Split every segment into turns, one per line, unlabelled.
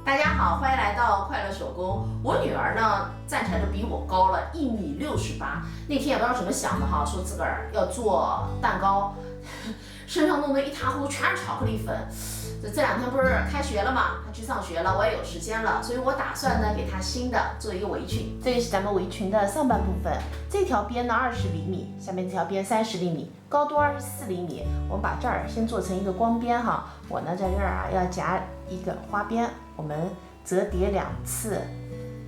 大家好，欢迎来到快乐手工。我女儿呢，站起来就比我高了1.68米。那天也不知道怎么想的哈，说自个儿要做蛋糕，身上弄得一塌糊涂，全是巧克力粉。这2天不是开学了嘛，她去上学了，我也有时间了，所以我打算呢给她新的做一个围裙。这里是咱们围裙的上半部分，这条边呢20厘米，下面这条边30厘米，高度24厘米。我们把这儿先做成一个光边哈，我呢在这儿啊要夹一个花边，我们折叠2次，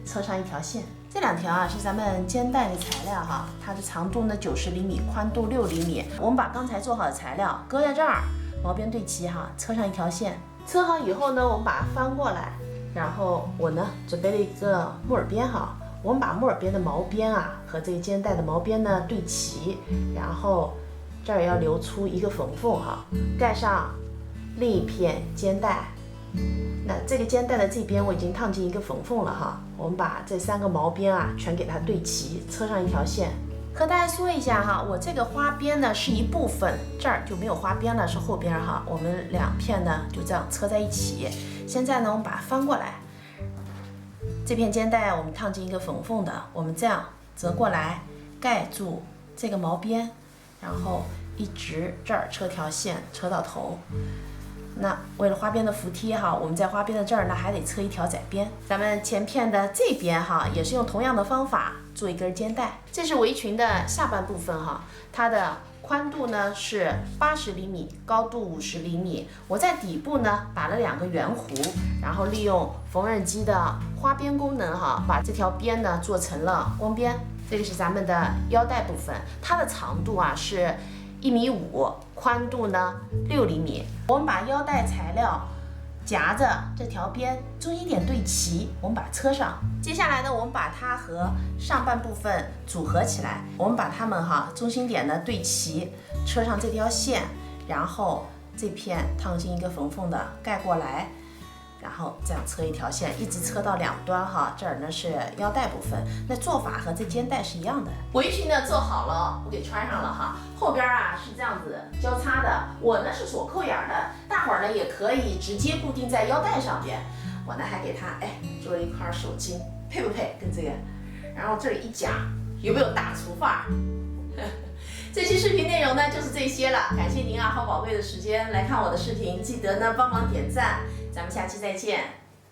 车上一条线。这2条啊是咱们肩带的材料哈，它的长度呢90厘米，宽度6厘米。我们把刚才做好的材料搁在这儿。毛边对齐哈，车上一条线，车好以后呢，我们把它翻过来，然后我呢准备了一个木耳边哈，我们把木耳边的毛边啊和这个肩带的毛边呢对齐，然后这儿要留出一个缝缝哈，盖上另一片肩带。那这个肩带的这边我已经烫进一个缝缝了哈，我们把这3个毛边啊全给它对齐，车上一条线。和大家说一下哈，我这个花边呢是一部分，这儿就没有花边了，是后边哈。我们2片呢就这样车在一起。现在呢，我们把它翻过来，这片肩带我们烫进一个缝缝的，我们这样折过来，盖住这个毛边，然后一直这儿车条线，车到头。那为了花边的服帖哈，我们在花边的这儿呢还得车一条窄边。咱们前片的这边哈，也是用同样的方法做一根肩带。这是围裙的下半部分哈，它的宽度呢是80厘米，高度50厘米。我在底部呢打了2个圆弧，然后利用缝纫机的花边功能哈，把这条边呢做成了光边。这个是咱们的腰带部分，它的长度啊是1.5米，宽度呢6厘米。我们把腰带材料夹着这条边，中心点对齐，我们把它车上。接下来呢，我们把它和上半部分组合起来，我们把它们哈中心点呢对齐，车上这条线，然后这片烫进一个缝缝的盖过来。然后这样车一条线，一直车到2端哈，这儿呢是腰带部分。那做法和这肩带是一样的。围裙呢做好了，我给穿上了哈。后边啊是这样子交叉的，我呢是锁扣眼的，大伙儿呢也可以直接固定在腰带上边。我呢还给它做了一块手巾，配不配跟这个？然后这里一夹，有没有大厨范儿？这期视频内容呢就是这些了，感谢您啊花宝贵的时间来看我的视频，记得呢帮忙点赞，咱们下期再见。